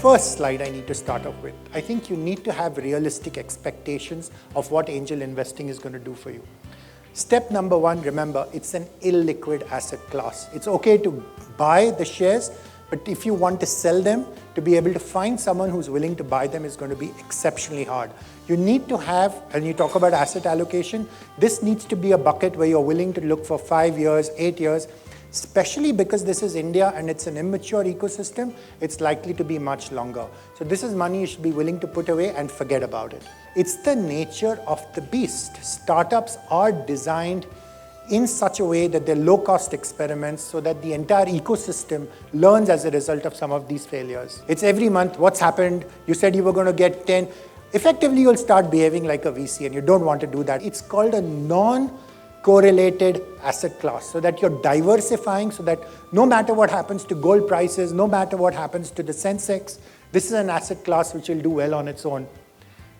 first slide I need to start off with. I think you need to have realistic expectations of what angel investing is going to do for you. Step number one, remember, it's an illiquid asset class. It's okay to buy the shares, but if you want to sell them, to be able to find someone who's willing to buy them is going to be exceptionally hard. You need to have, and you talk about asset allocation, this needs to be a bucket where you're willing to look for 5 years, 8 years, especially because this is India and it's an immature ecosystem, it's likely to be much longer. So this is money you should be willing to put away and forget about it. It's the nature of the beast. Startups are designed in such a way that they're low-cost experiments so that the entire ecosystem learns as a result of some of these failures. It's every month, what's happened? You said you were going to get 10. Effectively, you'll start behaving like a VC, and you don't want to do that. It's called a non-correlated asset class, so that you're diversifying, so that no matter what happens to gold prices, no matter what happens to the Sensex, this is an asset class which will do well on its own.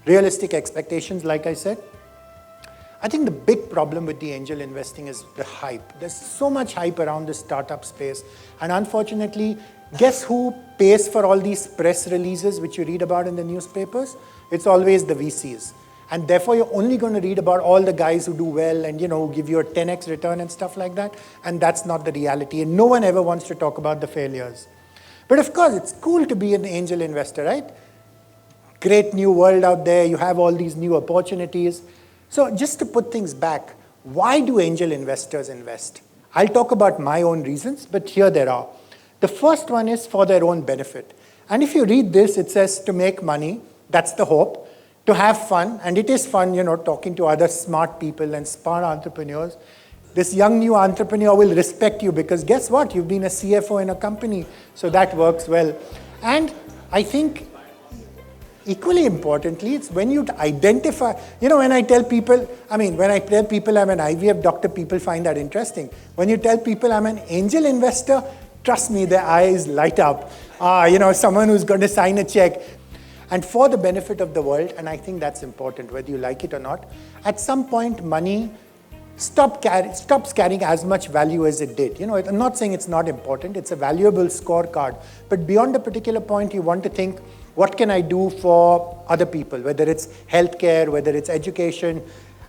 Realistic expectations, like I said. I think the big problem with the angel investing is the hype. There's so much hype around the startup space. And unfortunately, guess who pays for all these press releases which you read about in the newspapers? It's always the VCs. And therefore, you're only going to read about all the guys who do well and, who give you a 10x return and stuff like that. And that's not the reality. And no one ever wants to talk about the failures. But of course, it's cool to be an angel investor, right? Great new world out there. You have all these new opportunities. So just to put things back, why do angel investors invest? I'll talk about my own reasons, but here there are. The first one is for their own benefit. And if you read this, it says to make money, that's the hope, to have fun, and it is fun, talking to other smart people and smart entrepreneurs. This young new entrepreneur will respect you because guess what? You've been a CFO in a company, so that works well. And I think equally importantly, it's when you identify, when I tell people I'm an IVF doctor, people find that interesting. When you tell people I'm an angel investor, trust me, their eyes light up. Someone who's going to sign a check. And for the benefit of the world, and I think that's important, whether you like it or not, at some point money stops carrying as much value as it did. I'm not saying it's not important, it's a valuable scorecard. But beyond a particular point, you want to think, what can I do for other people, whether it's healthcare, whether it's education.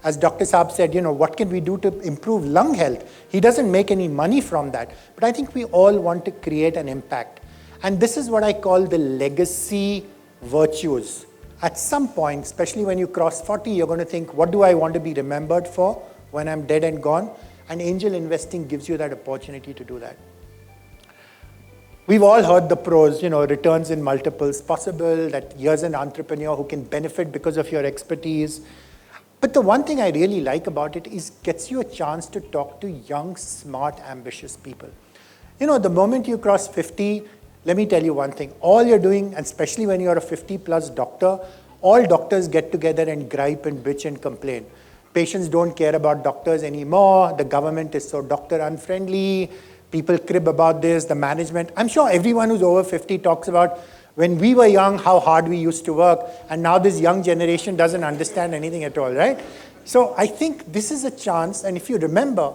As Dr. Saab said, what can we do to improve lung health? He doesn't make any money from that. But I think we all want to create an impact. And this is what I call the legacy virtues. At some point, especially when you cross 40, you're going to think, what do I want to be remembered for when I'm dead and gone? And angel investing gives you that opportunity to do that. We've all heard the pros, returns in multiples possible, that here's an entrepreneur who can benefit because of your expertise. But the one thing I really like about it is gets you a chance to talk to young, smart, ambitious people. The moment you cross 50, let me tell you one thing. All you're doing, and especially when you're a 50-plus doctor, all doctors get together and gripe and bitch and complain. Patients don't care about doctors anymore. The government is so doctor unfriendly. People crib about this, the management. I'm sure everyone who's over 50 talks about when we were young, how hard we used to work, and now this young generation doesn't understand anything at all, right? So I think this is a chance, and if you remember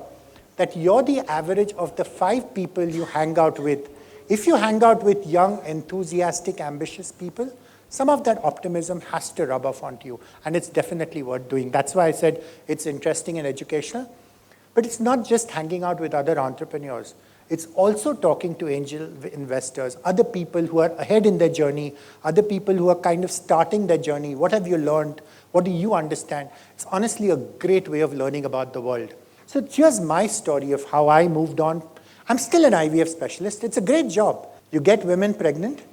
that you're the average of the 5 people you hang out with, if you hang out with young, enthusiastic, ambitious people, some of that optimism has to rub off onto you, and it's definitely worth doing. That's why I said it's interesting and educational. But it's not just hanging out with other entrepreneurs. It's also talking to angel investors, other people who are ahead in their journey, other people who are kind of starting their journey. What have you learned? What do you understand? It's honestly a great way of learning about the world. So here's my story of how I moved on. I'm still an IVF specialist. It's a great job. You get women pregnant,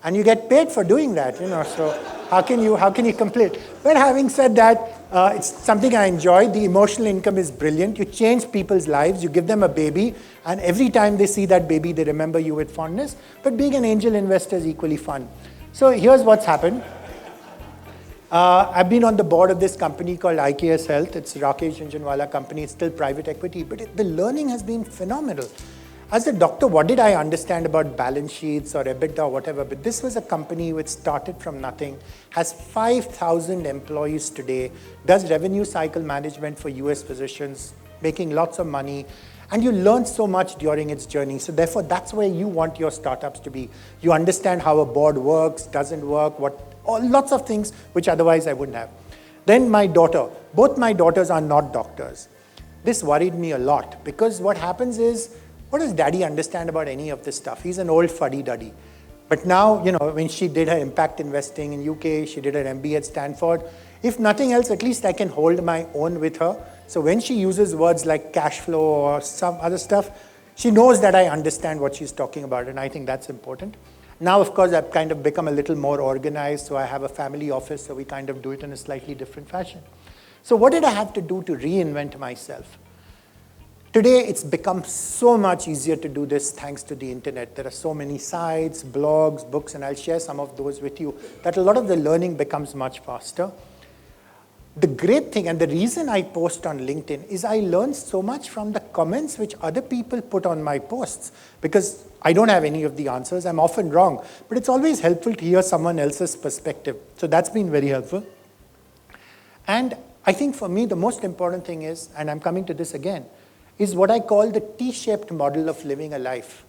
and you get paid for doing that, so how can you complain? But having said that, it's something I enjoy. The emotional income is brilliant. You change people's lives. You give them a baby, and every time they see that baby, they remember you with fondness. But being an angel investor is equally fun. So here's what's happened. I've been on the board of this company called IKS Health. It's Rakesh Jhunjhunwala company. It's still private equity, but the learning has been phenomenal. As a doctor, what did I understand about balance sheets or EBITDA or whatever? But this was a company which started from nothing, has 5,000 employees today, does revenue cycle management for US physicians, making lots of money. And you learn so much during its journey. So therefore, that's where you want your startups to be. You understand how a board works, doesn't work, lots of things which otherwise I wouldn't have. Then my daughter. Both my daughters are not doctors. This worried me a lot because what happens is, what does daddy understand about any of this stuff? He's an old fuddy-duddy. But now, when she did her impact investing in UK, she did her MBA at Stanford, if nothing else, at least I can hold my own with her. So when she uses words like cash flow or some other stuff, she knows that I understand what she's talking about, and I think that's important. Now, of course, I've kind of become a little more organized, so I have a family office, so we kind of do it in a slightly different fashion. So what did I have to do to reinvent myself? Today, it's become so much easier to do this thanks to the internet. There are so many sites, blogs, books, and I'll share some of those with you, that a lot of the learning becomes much faster. The great thing, and the reason I post on LinkedIn, is I learn so much from the comments which other people put on my posts, because I don't have any of the answers. I'm often wrong, but it's always helpful to hear someone else's perspective. So that's been very helpful. And I think for me, the most important thing is, and I'm coming to this again, is what I call the T-shaped model of living a life.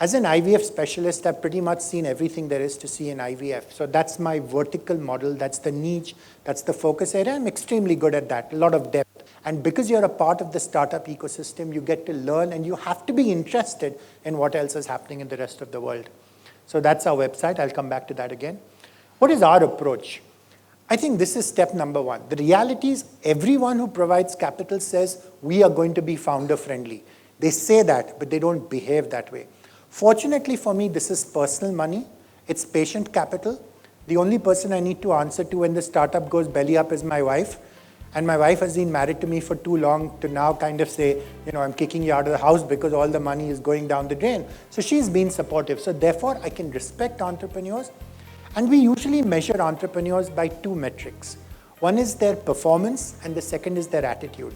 As an IVF specialist, I've pretty much seen everything there is to see in IVF. So that's my vertical model, that's the niche, that's the focus area. I'm extremely good at that, a lot of depth. And because you're a part of the startup ecosystem, you get to learn and you have to be interested in what else is happening in the rest of the world. So that's our website, I'll come back to that again. What is our approach? I think this is step number one. The reality is everyone who provides capital says we are going to be founder friendly. They say that, but they don't behave that way. Fortunately for me, this is personal money. It's patient capital. The only person I need to answer to when the startup goes belly up is my wife. And my wife has been married to me for too long to now kind of say, I'm kicking you out of the house because all the money is going down the drain. So she's been supportive. So therefore, I can respect entrepreneurs. And we usually measure entrepreneurs by two metrics. One is their performance, and the second is their attitude.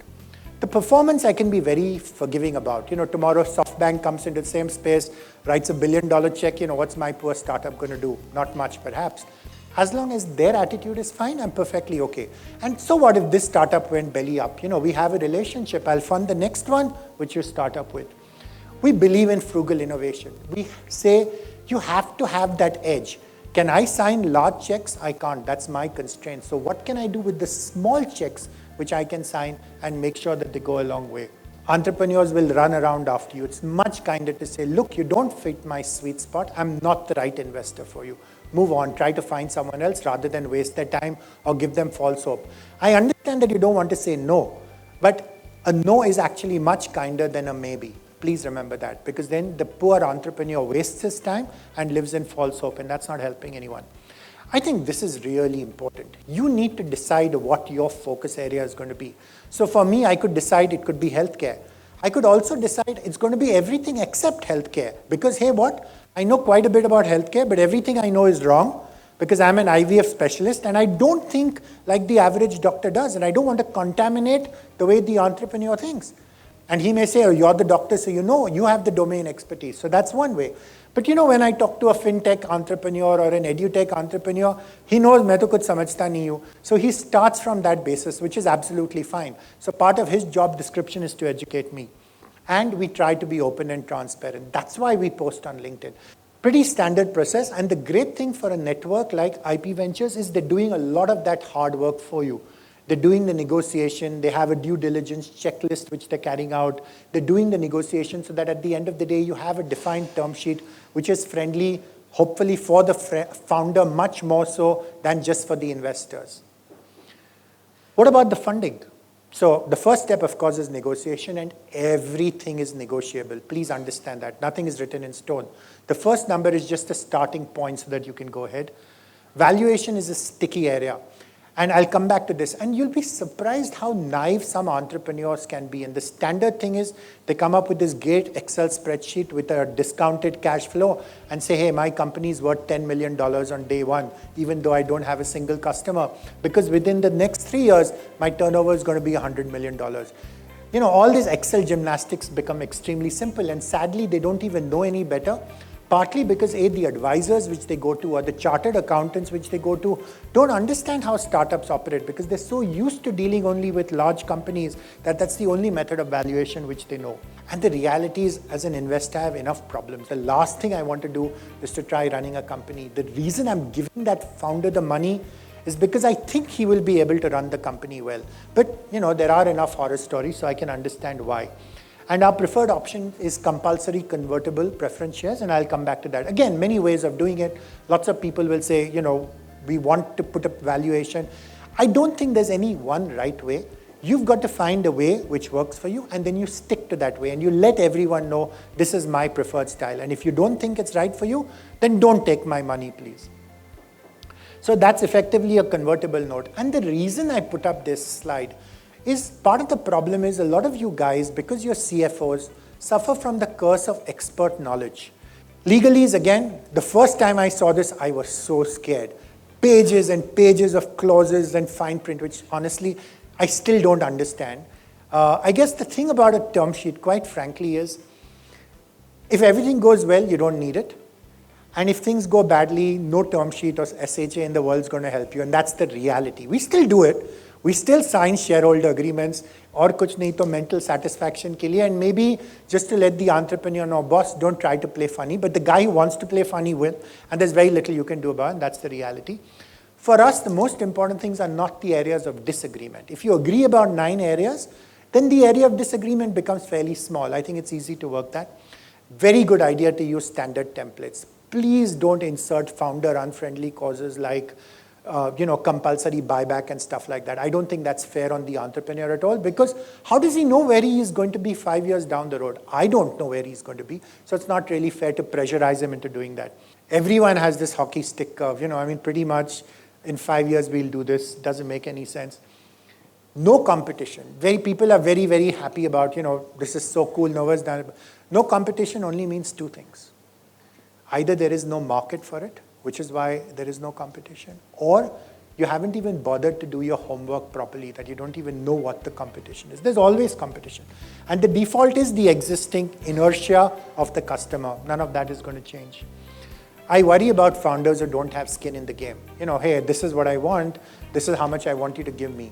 The performance I can be very forgiving about. Tomorrow SoftBank comes into the same space, writes $1 billion check, what's my poor startup going to do? Not much, perhaps. As long as their attitude is fine, I'm perfectly okay. And so what if this startup went belly up? We have a relationship. I'll fund the next one, which you start up with. We believe in frugal innovation. We say you have to have that edge. Can I sign large checks? I can't. That's my constraint. So what can I do with the small checks which I can sign and make sure that they go a long way? Entrepreneurs will run around after you. It's much kinder to say, look, you don't fit my sweet spot. I'm not the right investor for you. Move on. Try to find someone else rather than waste their time or give them false hope. I understand that you don't want to say no, but a no is actually much kinder than a maybe. Please remember that, because then the poor entrepreneur wastes his time and lives in false hope, and that's not helping anyone. I think this is really important. You need to decide what your focus area is going to be. So for me, I could decide it could be healthcare. I could also decide it's going to be everything except healthcare, because hey, what? I know quite a bit about healthcare, but everything I know is wrong because I'm an IVF specialist and I don't think like the average doctor does, and I don't want to contaminate the way the entrepreneur thinks. And he may say, oh, you're the doctor, so you have the domain expertise. So that's one way. But when I talk to a fintech entrepreneur or an edutech entrepreneur, he knows main to kuch samajhta nahi hu. So he starts from that basis, which is absolutely fine. So part of his job description is to educate me. And we try to be open and transparent. That's why we post on LinkedIn. Pretty standard process. And the great thing for a network like IP Ventures is they're doing a lot of that hard work for you. They're doing the negotiation, they have a due diligence checklist which they're carrying out. They're doing the negotiation so that at the end of the day, you have a defined term sheet which is friendly, hopefully for the founder much more so than just for the investors. What about the funding? So the first step, of course, is negotiation, and everything is negotiable. Please understand that. Nothing is written in stone. The first number is just a starting point so that you can go ahead. Valuation is a sticky area. And I'll come back to this. And you'll be surprised how naive some entrepreneurs can be. And the standard thing is they come up with this great Excel spreadsheet with a discounted cash flow and say, hey, my company is worth $10 million on day one, even though I don't have a single customer. Because within the next 3 years, my turnover is going to be $100 million. All these Excel gymnastics become extremely simple. And sadly, they don't even know any better. Partly because the advisors which they go to or the chartered accountants which they go to don't understand how startups operate because they're so used to dealing only with large companies that that's the only method of valuation which they know. And the reality is, as an investor, I have enough problems. The last thing I want to do is to try running a company. The reason I'm giving that founder the money is because I think he will be able to run the company well. But there are enough horror stories, so I can understand why. And our preferred option is compulsory convertible preference shares, and I'll come back to that. Again, many ways of doing it. Lots of people will say, we want to put up valuation. I don't think there's any one right way. You've got to find a way which works for you, and then you stick to that way, and you let everyone know this is my preferred style. And if you don't think it's right for you, then don't take my money, please. So that's effectively a convertible note. And the reason I put up this slide is part of the problem is a lot of you guys, because you're CFOs, suffer from the curse of expert knowledge. Legalese, again, the first time I saw this, I was so scared. Pages and pages of clauses and fine print, which honestly, I still don't understand. I guess the thing about a term sheet, quite frankly, is if everything goes well, you don't need it. And if things go badly, no term sheet or SHA in the world is going to help you. And that's the reality. We still do it. We still sign shareholder agreements or kuch nahi to mental satisfaction ke liye, and maybe just to let the entrepreneur know, boss, don't try to play funny, but the guy who wants to play funny will, and there's very little you can do about it, and that's the reality. For us, the most important things are not the areas of disagreement. If you agree about 9 areas, then the area of disagreement becomes fairly small. I think it's easy to work that. Very good idea to use standard templates. Please don't insert founder-unfriendly causes like compulsory buyback and stuff like that. I don't think that's fair on the entrepreneur at all, because how does he know where he is going to be 5 years down the road? I don't know where he's going to be, so it's not really fair to pressurize him into doing that. Everyone has this hockey stick curve, pretty much in 5 years we'll do this, doesn't make any sense. No competition. People are very, very happy about, this is so cool, no one's done it. No competition only means 2 things. Either there is no market for it, which is why there is no competition, or you haven't even bothered to do your homework properly, that you don't even know what the competition is. There's always competition. And the default is the existing inertia of the customer. None of that is going to change. I worry about founders who don't have skin in the game. Hey, this is what I want. This is how much I want you to give me.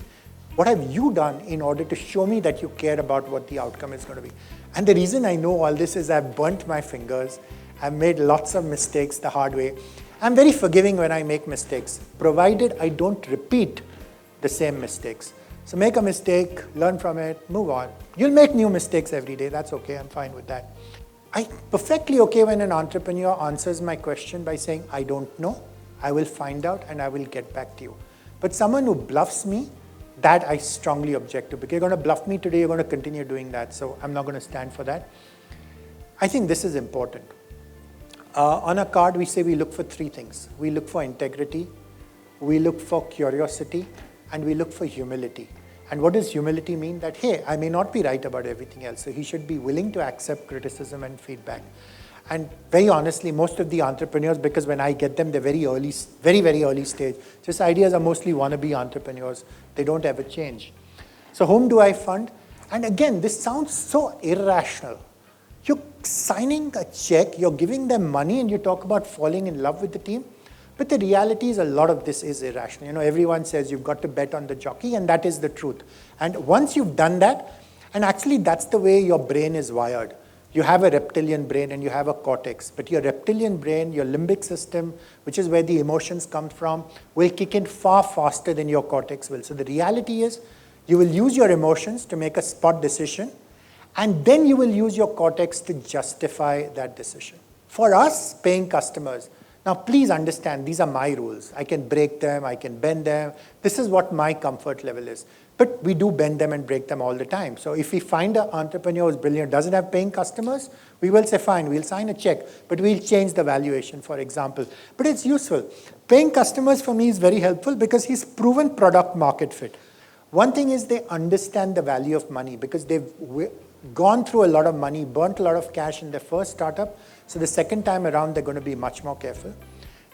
What have you done in order to show me that you care about what the outcome is going to be? And the reason I know all this is I've burnt my fingers. I've made lots of mistakes the hard way. I'm very forgiving when I make mistakes, provided I don't repeat the same mistakes. So make a mistake, learn from it, move on. You'll make new mistakes every day. That's okay. I'm fine with that. I'm perfectly okay when an entrepreneur answers my question by saying, I don't know, I will find out, and I will get back to you. But someone who bluffs me, that I strongly object to, because you're going to bluff me today, you're going to continue doing that. So I'm not going to stand for that. I think this is important. On a card, we say we look for 3 things. We look for integrity, we look for curiosity, and we look for humility. And what does humility mean? That, hey, I may not be right about everything else, so he should be willing to accept criticism and feedback. And very honestly, most of the entrepreneurs, because when I get them, they're very early, very, very early stage. Just ideas are mostly wannabe entrepreneurs. They don't ever change. So whom do I fund? And again, this sounds so irrational. You're signing a check, you're giving them money, and you talk about falling in love with the team. But the reality is a lot of this is irrational. Everyone says you've got to bet on the jockey, and that is the truth. And once you've done that, and actually that's the way your brain is wired. You have a reptilian brain and you have a cortex. But your reptilian brain, your limbic system, which is where the emotions come from, will kick in far faster than your cortex will. So the reality is you will use your emotions to make a spot decision, and then you will use your cortex to justify that decision. For us, paying customers, now please understand, these are my rules. I can break them, I can bend them. This is what my comfort level is. But we do bend them and break them all the time. So if we find an entrepreneur who's brilliant, doesn't have paying customers, we will say, fine, we'll sign a check, but we'll change the valuation, for example. But it's useful. Paying customers for me is very helpful because he's proven product market fit. One thing is they understand the value of money because they've gone through a lot of money, burnt a lot of cash in their first startup. So the second time around, they're going to be much more careful.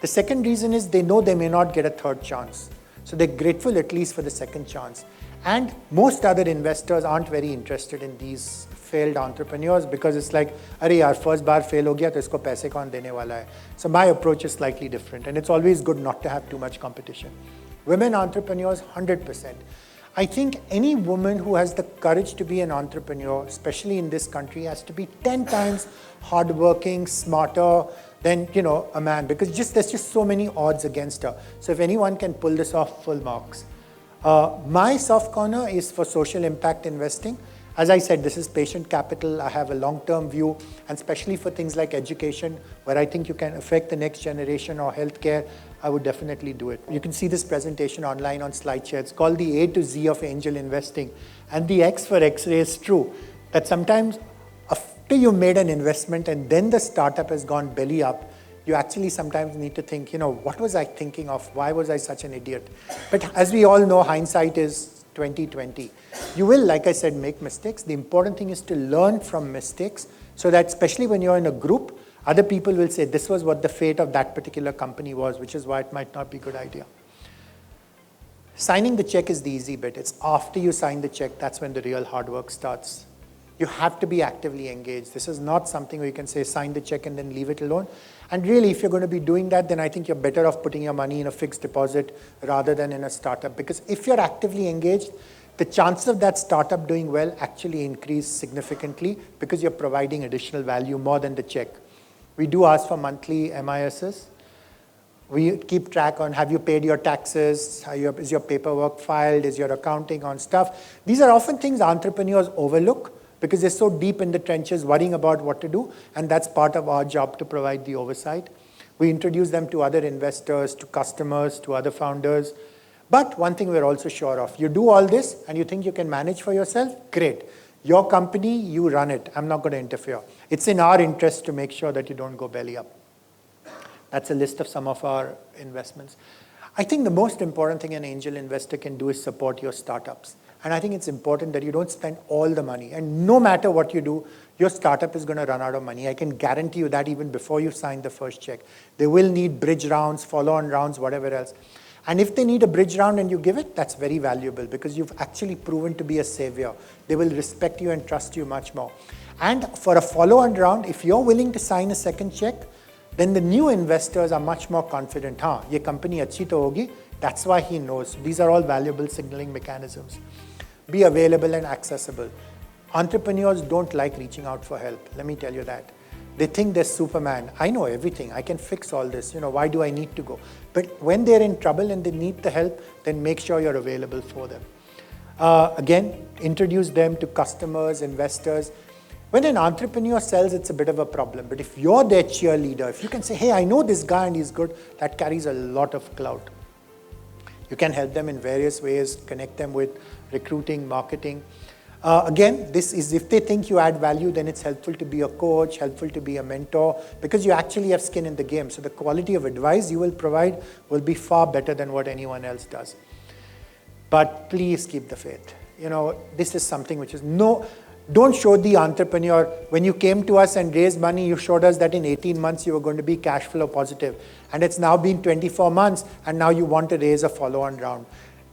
The second reason is they know they may not get a third chance. So they're grateful at least for the second chance. And most other investors aren't very interested in these failed entrepreneurs because it's like, अरे यार, first बार fail हो गया तो इसको पैसे कौन देने वाला है? So my approach is slightly different, and it's always good not to have too much competition. Women entrepreneurs, 100%. I think any woman who has the courage to be an entrepreneur, especially in this country, has to be 10 times hardworking, smarter than a man, because there's just so many odds against her. So if anyone can pull this off, full marks. My soft corner is for social impact investing. As I said, this is patient capital. I have a long-term view, and especially for things like education, where I think you can affect the next generation, or healthcare, I would definitely do it. You can see this presentation online on SlideShare. It's called the A to Z of angel investing. And the X for X-ray is true, that sometimes after you made an investment and then the startup has gone belly up, you actually sometimes need to think, what was I thinking of? Why was I such an idiot? But as we all know, hindsight is 20/20. You will, like I said, make mistakes. The important thing is to learn from mistakes, so that especially when you're in a group, other people will say, this was what the fate of that particular company was, which is why it might not be a good idea. Signing the check is the easy bit. It's after you sign the check, that's when the real hard work starts. You have to be actively engaged. This is not something where you can say, sign the check and then leave it alone. And really, if you're going to be doing that, then I think you're better off putting your money in a fixed deposit rather than in a startup. Because if you're actively engaged, the chances of that startup doing well actually increase significantly because you're providing additional value more than the check. We do ask for monthly MISs. We keep track on, have you paid your taxes? Is your paperwork filed? Is your accounting on stuff? These are often things entrepreneurs overlook because they're so deep in the trenches worrying about what to do, and that's part of our job to provide the oversight. We introduce them to other investors, to customers, to other founders. But one thing we're also sure of, you do all this and you think you can manage for yourself, great. Your company, you run it. I'm not going to interfere. It's in our interest to make sure that you don't go belly up. That's a list of some of our investments. I think the most important thing an angel investor can do is support your startups. And I think it's important that you don't spend all the money. And no matter what you do, your startup is going to run out of money. I can guarantee you that even before you sign the first check. They will need bridge rounds, follow-on rounds, whatever else. And if they need a bridge round and you give it, that's very valuable because you've actually proven to be a savior. They will respect you and trust you much more. And for a follow-on round, if you're willing to sign a second check, then the new investors are much more confident. Ye company achhi to hogi. That's why he knows. These are all valuable signaling mechanisms. Be available and accessible. Entrepreneurs don't like reaching out for help. Let me tell you that. They think they're Superman. I know everything. I can fix all this. Why do I need to go? But when they're in trouble and they need the help, then make sure you're available for them. Again, introduce them to customers, investors. When an entrepreneur sells, it's a bit of a problem. But if you're their cheerleader, if you can say, hey, I know this guy and he's good, that carries a lot of clout. You can help them in various ways, connect them with recruiting, marketing. Again, this is if they think you add value, then it's helpful to be a coach, helpful to be a mentor, because you actually have skin in the game. So the quality of advice you will provide will be far better than what anyone else does. But please keep the faith. This is something which is don't show the entrepreneur, when you came to us and raised money, you showed us that in 18 months you were going to be cash flow positive. And it's now been 24 months, and now you want to raise a follow-on round.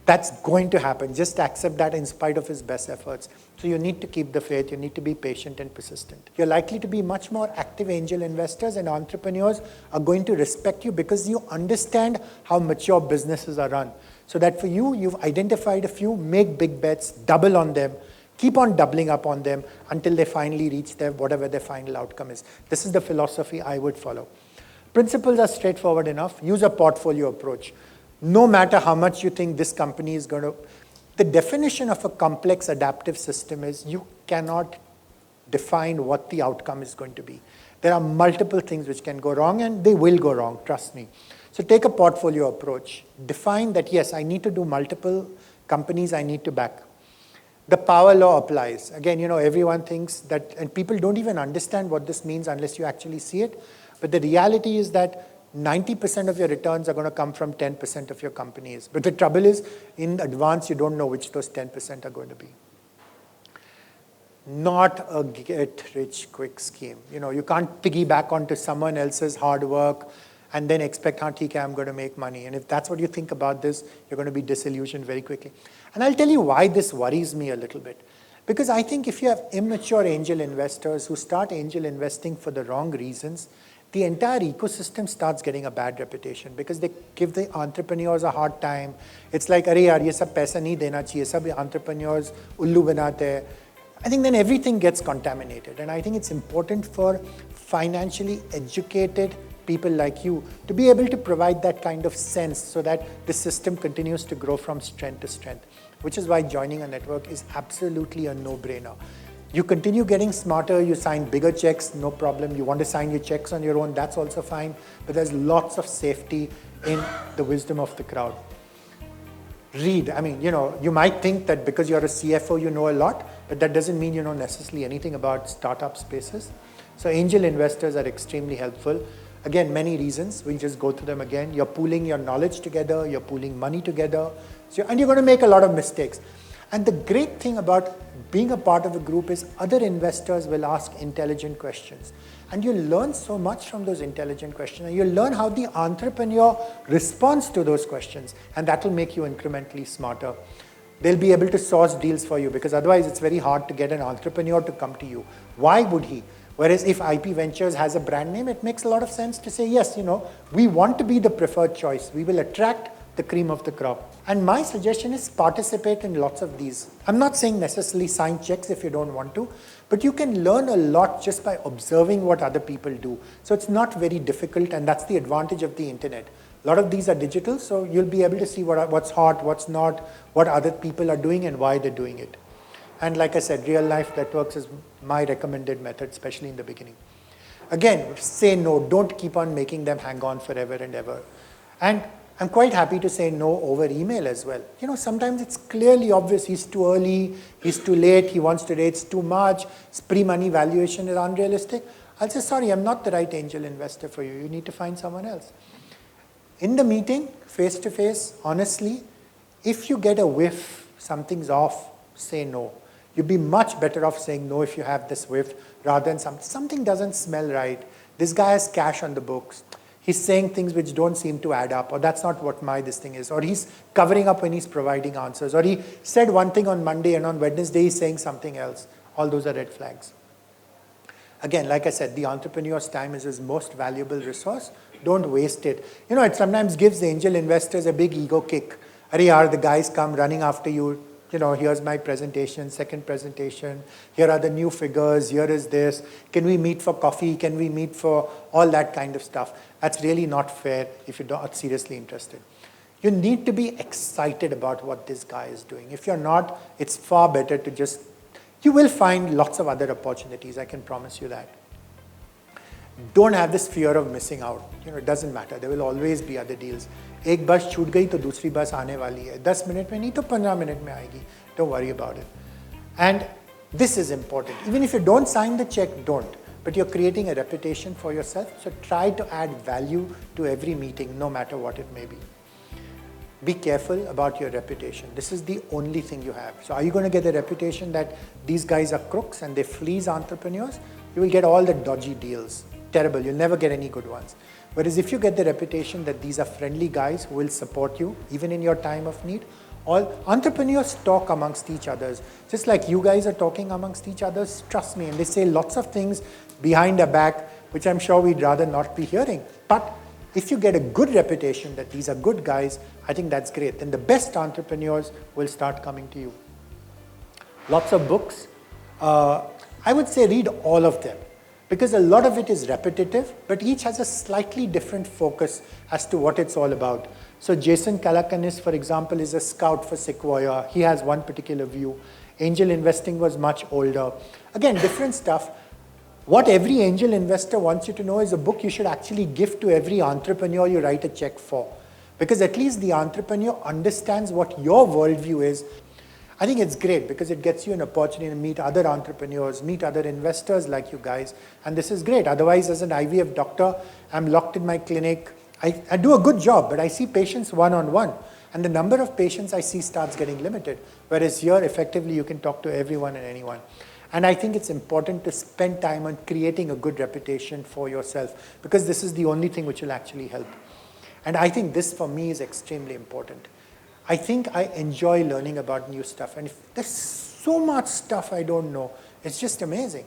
That's going to happen. Just accept that in spite of his best efforts. So you need to keep the faith. You need to be patient and persistent. You're likely to be much more active angel investors, and entrepreneurs are going to respect you because you understand how mature businesses are run. So that for you, you've identified a few, make big bets, double on them, keep on doubling up on them until they finally reach whatever their final outcome is. This is the philosophy I would follow. Principles are straightforward enough. Use a portfolio approach. No matter how much you think this company is going to... The definition of a complex adaptive system is you cannot define what the outcome is going to be. There are multiple things which can go wrong, and they will go wrong, trust me. So take a portfolio approach. Define that, yes, I need to do multiple companies I need to back. The power law applies. Again, everyone thinks that, and people don't even understand what this means unless you actually see it. But the reality is that 90% of your returns are going to come from 10% of your companies. But the trouble is, in advance, you don't know which those 10% are going to be. Not a get-rich-quick scheme. You can't piggyback onto someone else's hard work and then expect, "Okay, I'm going to make money." And if that's what you think about this, you're going to be disillusioned very quickly. And I'll tell you why this worries me a little bit. Because I think if you have immature angel investors who start angel investing for the wrong reasons, the entire ecosystem starts getting a bad reputation because they give the entrepreneurs a hard time. It's like, "Arey yaar, ye sab paisa nahi dena chahiye, sab entrepreneurs ullu banate hai." I think then everything gets contaminated. And I think it's important for financially educated people like you to be able to provide that kind of sense so that the system continues to grow from strength to strength, which is why joining a network is absolutely a no-brainer. You continue getting smarter, you sign bigger checks, no problem. You want to sign your checks on your own, that's also fine. But there's lots of safety in the wisdom of the crowd. Read. I mean, you might think that because you're a CFO, you know a lot, but that doesn't mean you know necessarily anything about startup spaces. So angel investors are extremely helpful. Again, many reasons. We'll just go through them again. You're pooling your knowledge together, you're pooling money together, and you're going to make a lot of mistakes. And the great thing about being a part of a group is other investors will ask intelligent questions. And you'll learn so much from those intelligent questions. And you'll learn how the entrepreneur responds to those questions. And that will make you incrementally smarter. They'll be able to source deals for you because otherwise it's very hard to get an entrepreneur to come to you. Why would he? Whereas if IP Ventures has a brand name, it makes a lot of sense to say, yes, we want to be the preferred choice. We will attract the cream of the crop. And my suggestion is participate in lots of these. I'm not saying necessarily sign checks if you don't want to, but you can learn a lot just by observing what other people do. So it's not very difficult, and that's the advantage of the internet. A lot of these are digital, so you'll be able to see what's hot, what's not, what other people are doing and why they're doing it. And like I said, real life networks is my recommended method, especially in the beginning. Again, say no. Don't keep on making them hang on forever and ever. And I'm quite happy to say no over email as well. Sometimes it's clearly obvious he's too early, he's too late, he wants to raise too much, his pre-money valuation is unrealistic. I'll say, sorry, I'm not the right angel investor for you. You need to find someone else. In the meeting, face-to-face, honestly, if you get a whiff, something's off, say no. You'd be much better off saying no if you have this whiff rather than something doesn't smell right. This guy has cash on the books. He's saying things which don't seem to add up, or that's not what this thing is, or he's covering up when he's providing answers, or he said one thing on Monday and on Wednesday he's saying something else. All those are red flags. Again, like I said, the entrepreneur's time is his most valuable resource. Don't waste it. It sometimes gives the angel investors a big ego kick. Arey yaar, the guys come running after you. Here's my presentation, second presentation. Here are the new figures. Here is this. Can we meet for coffee? Can we meet for all that kind of stuff? That's really not fair if you're not seriously interested. You need to be excited about what this guy is doing. If you're not, it's far better to you will find lots of other opportunities. I can promise you that. Don't have this fear of missing out. It doesn't matter. There will always be other deals. एक बस छूट गई तो दूसरी बस आने वाली है 10 मिनट में नहीं तो 15 मिनट में आएगी. Don't worry about it. And this is important. Even if you don't sign the check, don't. But you're creating a reputation for yourself, so try to add value to every meeting, no matter what it may be. Be careful about your reputation. This is the only thing you have. So are you going to get the reputation that these guys are crooks and they fleece entrepreneurs? You will get all the dodgy deals. Terrible. You'll never get any good ones. Whereas if you get the reputation that these are friendly guys who will support you, even in your time of need, all entrepreneurs talk amongst each other. Just like you guys are talking amongst each other, trust me, and they say lots of things behind our back, which I'm sure we'd rather not be hearing. But if you get a good reputation that these are good guys, I think that's great. Then the best entrepreneurs will start coming to you. Lots of books. I would say read all of them, because a lot of it is repetitive, but each has a slightly different focus as to what it's all about. So Jason Calacanis, for example, is a scout for Sequoia. He has one particular view. Angel investing was much older. Again, different stuff. What every angel investor wants you to know is a book you should actually give to every entrepreneur you write a check for. Because at least the entrepreneur understands what your worldview is. I think it's great because it gets you an opportunity to meet other entrepreneurs, meet other investors like you guys, and this is great. Otherwise, as an IVF doctor, I'm locked in my clinic. I do a good job, but I see patients one-on-one, and the number of patients I see starts getting limited, whereas here, effectively, you can talk to everyone and anyone. And I think it's important to spend time on creating a good reputation for yourself, because this is the only thing which will actually help. And I think this for me is extremely important. I think I enjoy learning about new stuff. And if there's so much stuff I don't know, it's just amazing.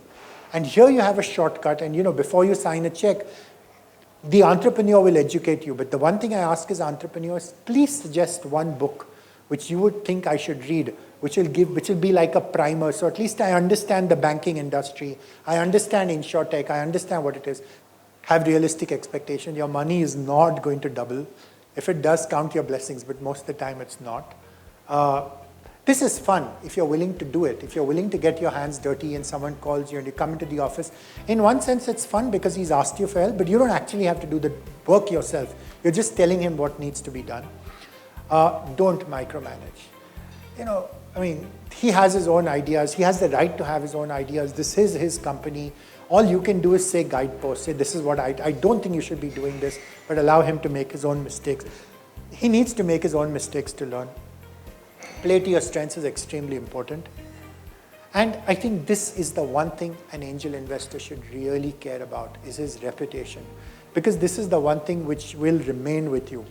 And here you have a shortcut, and before you sign a check, the entrepreneur will educate you. But the one thing I ask is entrepreneurs, please suggest one book which you would think I should read, which will be like a primer. So at least I understand the banking industry. I understand insurtech. I understand what it is. Have realistic expectation. Your money is not going to double. If it does, count your blessings, but most of the time it's not. This is fun if you're willing to do it. If you're willing to get your hands dirty and someone calls you and you come into the office, in one sense it's fun because he's asked you for help, but you don't actually have to do the work yourself. You're just telling him what needs to be done. Don't micromanage. He has his own ideas. He has the right to have his own ideas. This is his company. All you can do is say guideposts. Say, this is what I don't think you should be doing this, but allow him to make his own mistakes. He needs to make his own mistakes to learn. Play to your strengths is extremely important. And I think this is the one thing an angel investor should really care about, is his reputation. Because this is the one thing which will remain with you.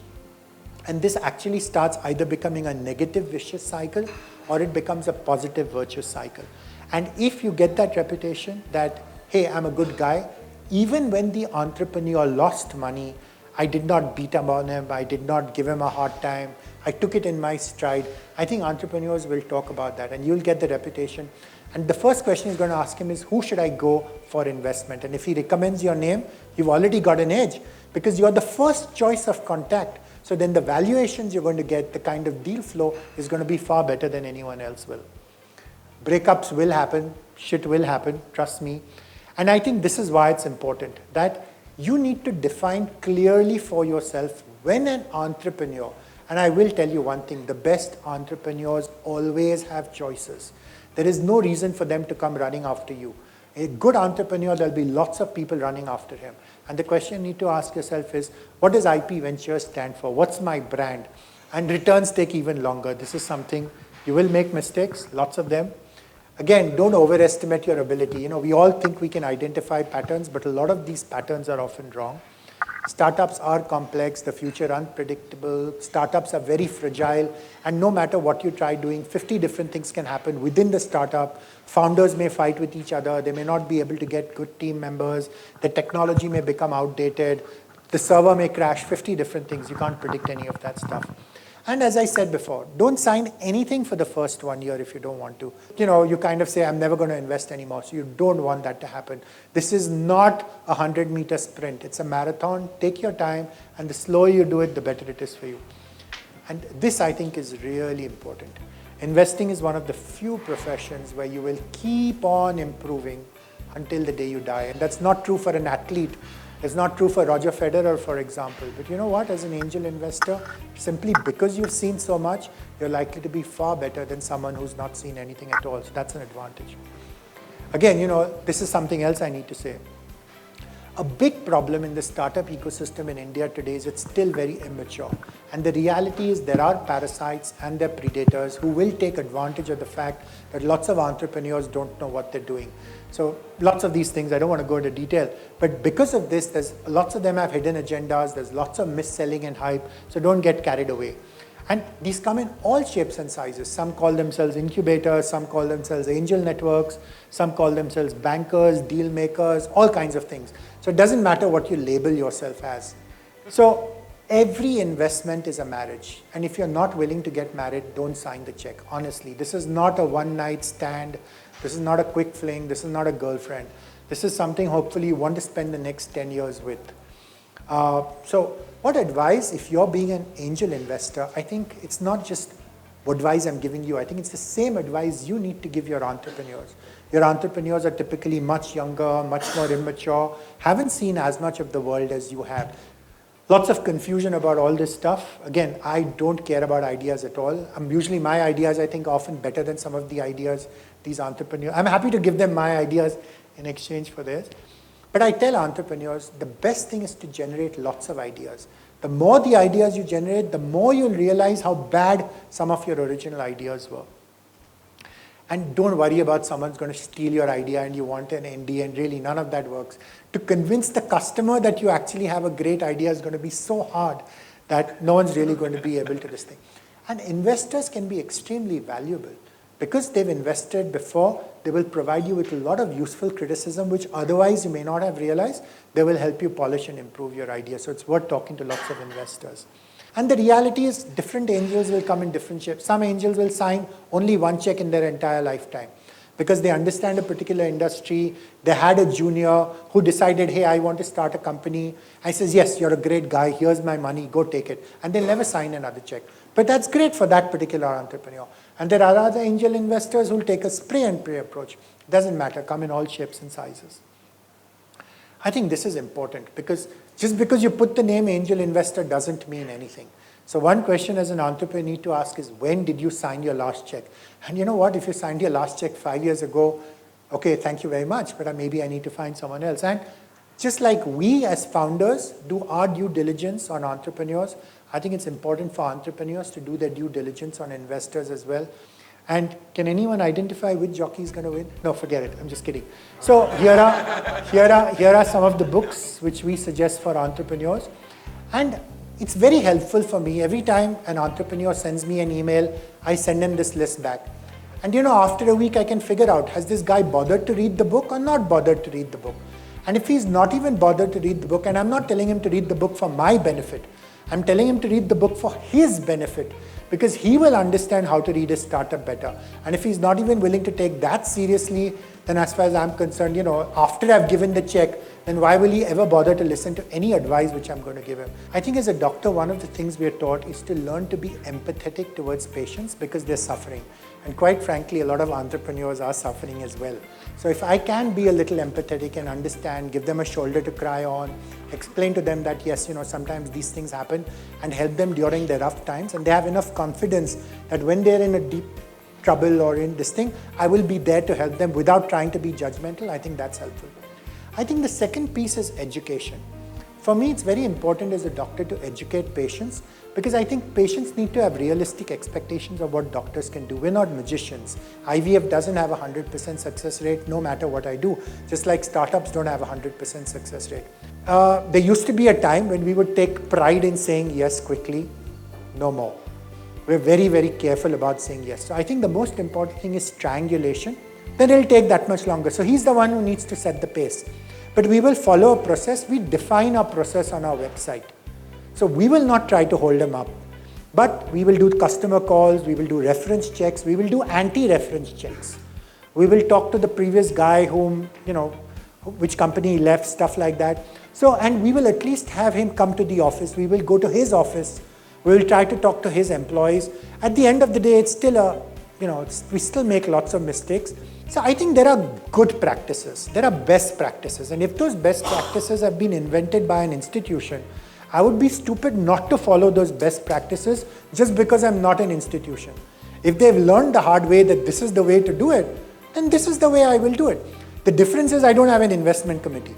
And this actually starts either becoming a negative vicious cycle or it becomes a positive virtuous cycle. And if you get that reputation that, hey, I'm a good guy, even when the entrepreneur lost money, I did not beat up on him, I did not give him a hard time, I took it in my stride. I think entrepreneurs will talk about that and you'll get the reputation. And the first question he's going to ask him is, who should I go for investment? And if he recommends your name, you've already got an edge because you're the first choice of contact. So then the valuations you're going to get, the kind of deal flow is going to be far better than anyone else will. Breakups will happen, shit will happen, trust me. And I think this is why it's important that you need to define clearly for yourself when an entrepreneur, and I will tell you one thing, the best entrepreneurs always have choices. There is no reason for them to come running after you. A good entrepreneur, there'll be lots of people running after him. And the question you need to ask yourself is, what does IP Ventures stand for? What's my brand? And returns take even longer. This is something, you will make mistakes, lots of them. Again, don't overestimate your ability. We all think we can identify patterns, but a lot of these patterns are often wrong. Startups are complex, the future unpredictable, startups are very fragile, and no matter what you try doing, 50 different things can happen within the startup. Founders may fight with each other, they may not be able to get good team members, the technology may become outdated, the server may crash, 50 different things, you can't predict any of that stuff. And as I said before, don't sign anything for the first 1 year if you don't want to. You kind of say, I'm never going to invest anymore, so you don't want that to happen. This is not a 100-meter sprint. It's a marathon. Take your time, and the slower you do it, the better it is for you. And this, I think, is really important. Investing is one of the few professions where you will keep on improving until the day you die. And that's not true for an athlete. It's not true for Roger Federer, for example. But you know what? As an angel investor, simply because you've seen so much, you're likely to be far better than someone who's not seen anything at all. So that's an advantage. Again, this is something else I need to say. A big problem in the startup ecosystem in India today is it's still very immature. And the reality is there are parasites and their predators who will take advantage of the fact that lots of entrepreneurs don't know what they're doing. So lots of these things, I don't want to go into detail, but because of this, there's lots of them have hidden agendas, there's lots of mis-selling and hype, so don't get carried away. And these come in all shapes and sizes. Some call themselves incubators, some call themselves angel networks, some call themselves bankers, deal makers, all kinds of things. So it doesn't matter what you label yourself as. So every investment is a marriage. And if you're not willing to get married, don't sign the check. Honestly, this is not a one-night stand. This is not a quick fling. This is not a girlfriend. This is something hopefully you want to spend the next 10 years with. So what advice, if you're being an angel investor, I think it's not just what advice I'm giving you. I think it's the same advice you need to give your entrepreneurs. Your entrepreneurs are typically much younger, much more immature, haven't seen as much of the world as you have. Lots of confusion about all this stuff. Again, I don't care about ideas at all. Usually my ideas, I think, are often better than some of the ideas these entrepreneurs. I'm happy to give them my ideas in exchange for theirs. But I tell entrepreneurs, the best thing is to generate lots of ideas. The more the ideas you generate, the more you'll realize how bad some of your original ideas were. And don't worry about someone's going to steal your idea and you want an ND, and really none of that works. To convince the customer that you actually have a great idea is going to be so hard that no one's really going to be able to this thing. And investors can be extremely valuable. Because they've invested before, they will provide you with a lot of useful criticism, which otherwise you may not have realized. They will help you polish and improve your idea. So it's worth talking to lots of investors. And the reality is different angels will come in different shapes. Some angels will sign only one check in their entire lifetime because they understand a particular industry. They had a junior who decided, hey, I want to start a company. I says, yes, you're a great guy. Here's my money. Go take it. And they'll never sign another check. But that's great for that particular entrepreneur. And there are other angel investors who will take a spray and pray approach. Doesn't matter, come in all shapes and sizes. I think this is important because just because you put the name angel investor doesn't mean anything. So one question as an entrepreneur you need to ask is, when did you sign your last check? And you know what, if you signed your last check 5 years ago, okay, thank you very much, but maybe I need to find someone else. And just like we as founders do our due diligence on entrepreneurs, I think it's important for entrepreneurs to do their due diligence on investors as well. And can anyone identify which jockey is going to win? No, forget it. I'm just kidding. So here are some of the books which we suggest for entrepreneurs. And it's very helpful for me. Every time an entrepreneur sends me an email, I send him this list back. And after a week, I can figure out, has this guy bothered to read the book or not bothered to read the book? And if he's not even bothered to read the book, and I'm not telling him to read the book for my benefit, I'm telling him to read the book for his benefit, because he will understand how to read his startup better. And if he's not even willing to take that seriously, then as far as I'm concerned, after I've given the check, then why will he ever bother to listen to any advice which I'm going to give him? I think as a doctor, one of the things we are taught is to learn to be empathetic towards patients because they're suffering. And quite frankly, a lot of entrepreneurs are suffering as well. So if I can be a little empathetic and understand, give them a shoulder to cry on, explain to them that yes, sometimes these things happen, and help them during their rough times, and they have enough confidence that when they're in a deep trouble or in this thing, I will be there to help them without trying to be judgmental. I think that's helpful. I think the second piece is education. For me, it's very important as a doctor to educate patients because I think patients need to have realistic expectations of what doctors can do. We're not magicians. IVF doesn't have a 100% success rate no matter what I do, just like startups don't have a 100% success rate. There used to be a time when we would take pride in saying yes quickly, no more. We're very, very careful about saying yes. So I think the most important thing is triangulation. Then it'll take that much longer. So he's the one who needs to set the pace. But we will follow a process. We define our process on our website. So we will not try to hold him up. But we will do customer calls, we will do reference checks, we will do anti-reference checks. We will talk to the previous guy whom, which company he left, stuff like that. So, and we will at least have him come to the office. We will go to his office. We will try to talk to his employees. At the end of the day, it's still we still make lots of mistakes. So I think there are good practices. There are best practices. And if those best practices have been invented by an institution, I would be stupid not to follow those best practices just because I'm not an institution. If they've learned the hard way that this is the way to do it, then this is the way I will do it. The difference is I don't have an investment committee.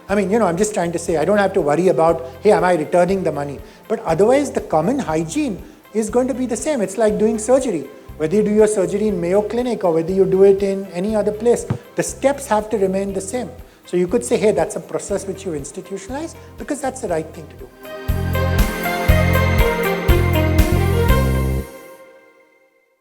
I mean, I'm just trying to say I don't have to worry about, hey, am I returning the money? But otherwise, the common hygiene is going to be the same. It's like doing surgery. Whether you do your surgery in Mayo Clinic or whether you do it in any other place, the steps have to remain the same. So you could say, hey, that's a process which you institutionalize because that's the right thing to do.